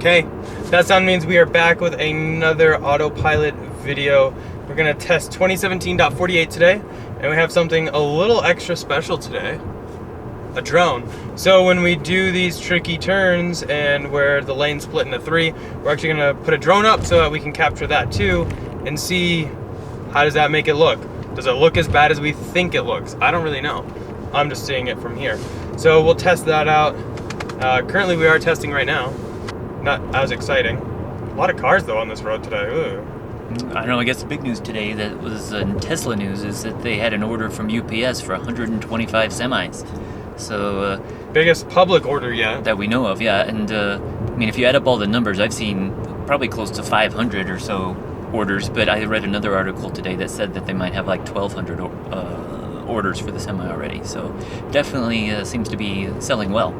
Okay, that sound means we are back with another Autopilot video. We're gonna test 2017.48 today, and we have something a little extra special today. A drone. So when we do these tricky turns and where the lane's split into three, we're actually gonna put a drone up so that we can capture that too and see how does that make it look. Does it look as bad as we think it looks? I don't really know. I'm just seeing it from here. So we'll test that out. Currently we are testing right now. Not as exciting. A lot of cars though on this road today. Ooh. I don't know, I guess the big news today that was Tesla news is that they had an order from UPS for 125 semis. So biggest public order yet. That we know of, yeah. And I mean, if you add up all the numbers, I've seen probably close to 500 or so orders, but I read another article today that said that they might have like 1,200 orders for the semi already. So definitely seems to be selling well.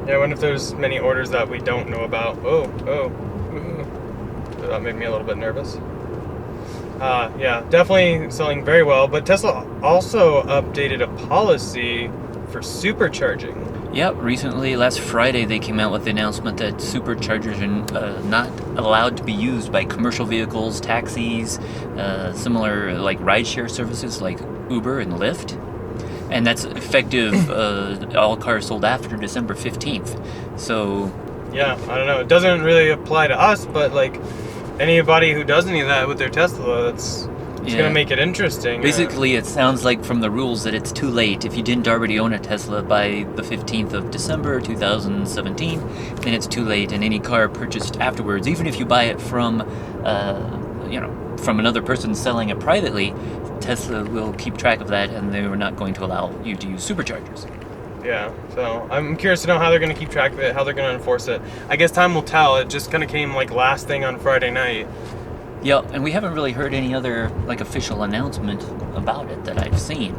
Yeah, I wonder if there's many orders that we don't know about. Oh. That made me a little bit nervous. Yeah, definitely selling very well. But Tesla also updated a policy for supercharging. Yeah, recently, last Friday, they came out with the announcement that superchargers are not allowed to be used by commercial vehicles, taxis, similar like rideshare services like Uber and Lyft. And that's effective all cars sold after December 15th. So yeah, I don't know. It doesn't really apply to us, but like anybody who does any of that with their Tesla, it's going to make it interesting. Basically, it sounds like from the rules that it's too late. If you didn't already own a Tesla by the 15th of December 2017, then it's too late. And any car purchased afterwards, even if you buy it from, from another person selling it privately, Tesla will keep track of that, and they are not going to allow you to use superchargers. Yeah, so I'm curious to know how they're going to keep track of it, how they're going to enforce it. I guess time will tell. It just kind of came like last thing on Friday night. Yeah, and we haven't really heard any other like official announcement about it that I've seen.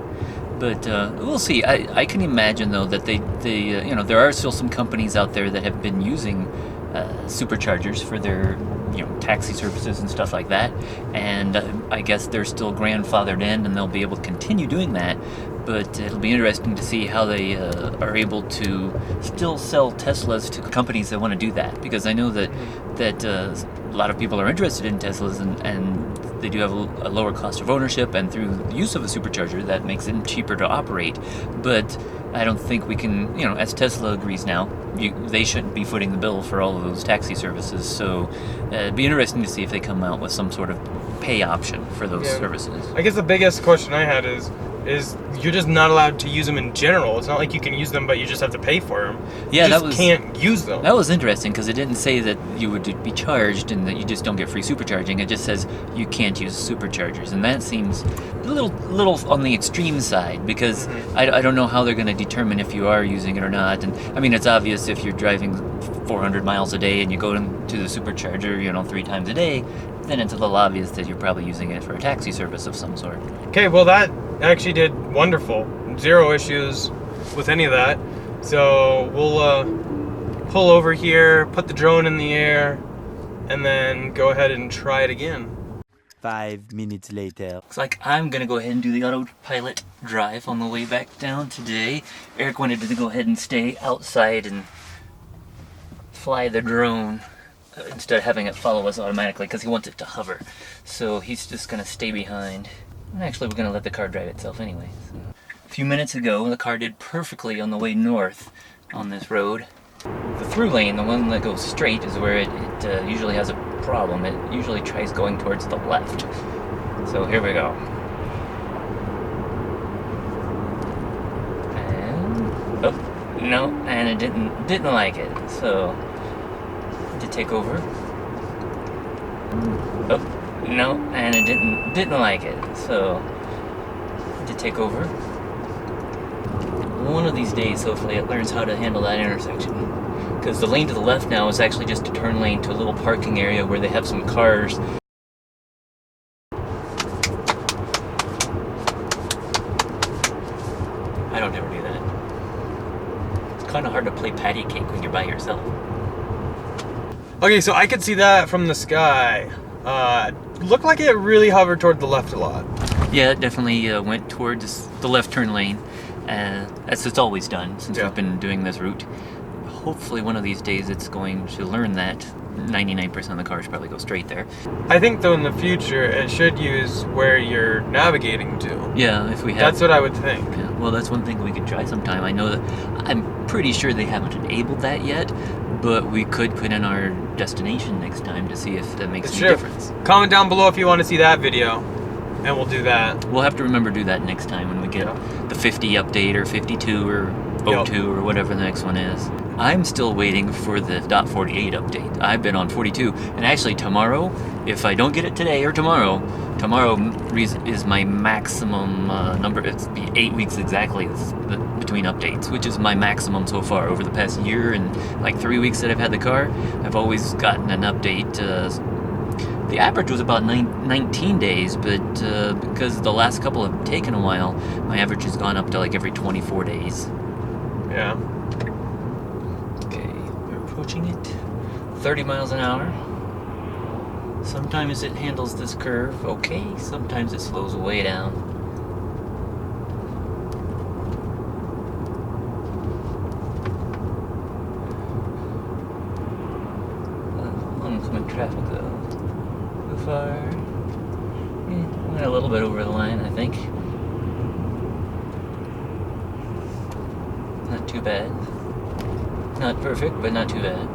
But we'll see. I can imagine though that they there are still some companies out there that have been using superchargers for their taxi services and stuff like that, and I guess they're still grandfathered in and they'll be able to continue doing that. But it'll be interesting to see how they are able to still sell Teslas to companies that want to do that, because I know that a lot of people are interested in Teslas and they do have a lower cost of ownership, and through the use of a supercharger that makes it cheaper to operate. But I don't think we can, as Tesla agrees now, they shouldn't be footing the bill for all of those taxi services. So it'd be interesting to see if they come out with some sort of pay option for those services. I guess the biggest question I had is you're just not allowed to use them in general. It's not like you can use them, but you just have to pay for them. Yeah, you just can't use them. That was interesting, because it didn't say that you would be charged and that you just don't get free supercharging. It just says you can't use superchargers, and that seems a little on the extreme side, because I don't know how they're going to determine if you are using it or not. And I mean, it's obvious if you're driving 400 miles a day and you go to the supercharger 3 times a day, then it's a little obvious that you're probably using it for a taxi service of some sort. Okay, well that actually did wonderful. 0 issues with any of that. So we'll pull over here, put the drone in the air, and then go ahead and try it again. 5 minutes later. Looks like I'm gonna go ahead and do the autopilot drive on the way back down today. Eric wanted to go ahead and stay outside and fly the drone instead of having it follow us automatically, because he wants it to hover. So he's just gonna stay behind. And actually, we're gonna let the car drive itself anyway. So. A few minutes ago, the car did perfectly on the way north on this road. The through lane, the one that goes straight, is where it usually has a problem. It usually tries going towards the left. So here we go. And oh no, and it didn't like it. So to take over. Oh no, and it didn't like it. So to take over. One of these days, hopefully, it learns how to handle that intersection. Because the lane to the left now is actually just a turn lane to a little parking area where they have some cars. I don't ever do that. It's kind of hard to play patty cake when you're by yourself. Okay, so I could see that from the sky. Looked like it really hovered toward the left a lot. Yeah, it definitely went towards the left turn lane. As it's always done since we've been doing this route. hopefully one of these days it's going to learn that 99% of the cars probably go straight there. I think though in the future it should use where you're navigating to. Yeah, if we have. That's what I would think. Yeah, well, that's one thing we could try sometime. I know that I'm pretty sure they haven't enabled that yet, but we could put in our destination next time to see if that makes any difference. Comment down below if you want to see that video, and we'll do that. We'll have to remember to do that next time when we get the 50 update or 52 or 02 or whatever the next one is. I'm still waiting for the .48 update. I've been on 42, and actually tomorrow, if I don't get it today or tomorrow is my maximum number. It's be 8 weeks exactly between updates, which is my maximum so far over the past year and like 3 weeks that I've had the car. I've always gotten an update. The average was about 19 days, but because the last couple have taken a while, my average has gone up to like every 24 days. Yeah. Okay, we're approaching it. 30 miles an hour. Sometimes it handles this curve okay, sometimes it slows way down. Oncoming traffic though. So far, went a little bit over the line, I think. Not too bad. Not perfect, but not too bad.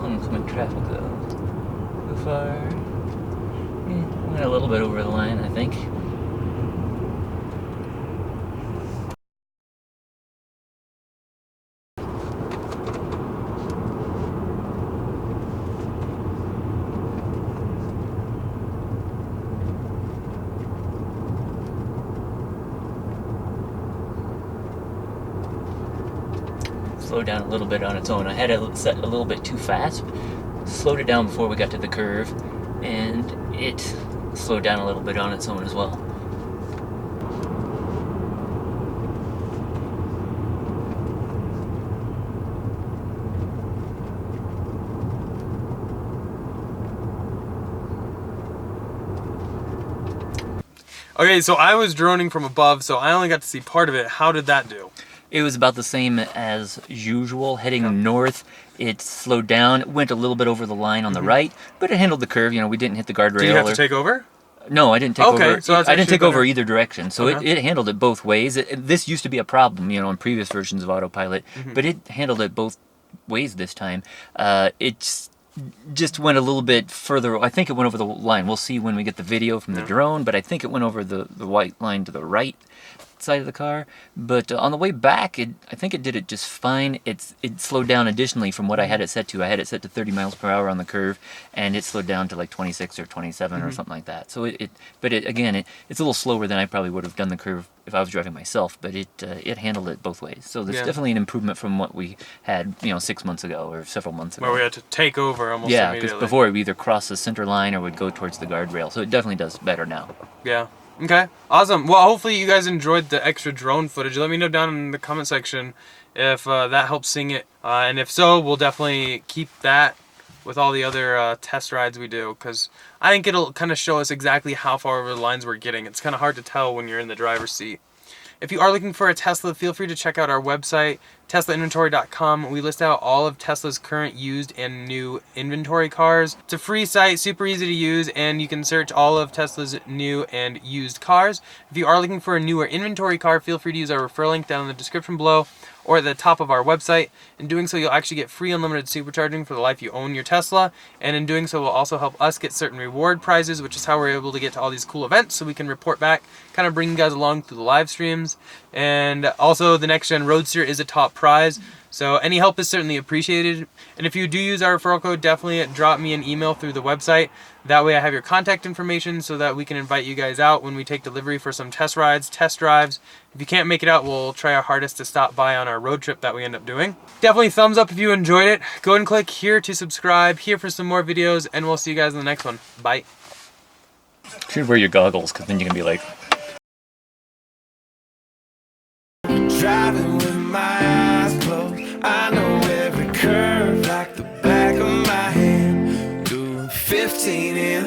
Oncoming traffic though. So far, went a little bit over the line, I think. Slowed down a little bit on its own. I had it set a little bit too fast. Slowed it down before we got to the curve, and it slowed down a little bit on its own as well. Okay, so I was droning from above, so I only got to see part of it. How did that do? It was about the same as usual. Heading north, it slowed down. It went a little bit over the line on the right, but it handled the curve. You know, we didn't hit the guardrail. Did you have to take over? No, I didn't take over. So that's I didn't take better. over either direction. So it handled it both ways. This used to be a problem, you know, in previous versions of Autopilot, but it handled it both ways this time. It just went a little bit further. I think it went over the line. We'll see when we get the video from the drone, but I think it went over the white line to the right side of the car. But on the way back, I think it did it just fine. It slowed down additionally from what I had it set to. I had it set to 30 miles per hour on the curve, and it slowed down to like 26 or 27 or something like that. So but again, it's a little slower than I probably would have done the curve if I was driving myself, but it handled it both ways. So there's definitely an improvement from what we had, 6 months ago or several months ago. Where we had to take over almost immediately. Yeah, because before we either cross the center line or would go towards the guardrail. So it definitely does better now. Yeah. Okay. Awesome. Well, hopefully you guys enjoyed the extra drone footage. Let me know down in the comment section if that helps sing it. And if so, we'll definitely keep that with all the other test rides we do, because I think it'll kind of show us exactly how far over the lines we're getting. It's kind of hard to tell when you're in the driver's seat. If you are looking for a Tesla, feel free to check out our website, teslainventory.com. We list out all of Tesla's current used and new inventory cars. It's a free site, super easy to use, and you can search all of Tesla's new and used cars. If you are looking for a newer inventory car, feel free to use our referral link down in the description below or at the top of our website. In doing so, you'll actually get free unlimited supercharging for the life you own your Tesla, and in doing so will also help us get certain reward prizes, which is how we're able to get to all these cool events, so we can report back, kind of bring you guys along through the live streams. And also the next gen Roadster is a top prize, so any help is certainly appreciated. And if you do use our referral code, definitely drop me an email through the website. That way I have your contact information so that we can invite you guys out when we take delivery for some test rides, test drives. If you can't make it out, we'll try our hardest to stop by on our road trip that we end up doing. Definitely thumbs up if you enjoyed it. Go ahead and click here to subscribe, here for some more videos, and we'll see you guys in the next one. Bye. You should wear your goggles, because then you can be like... Driving with my eyes closed, I know every curve like the back of my hand. Doing 15 in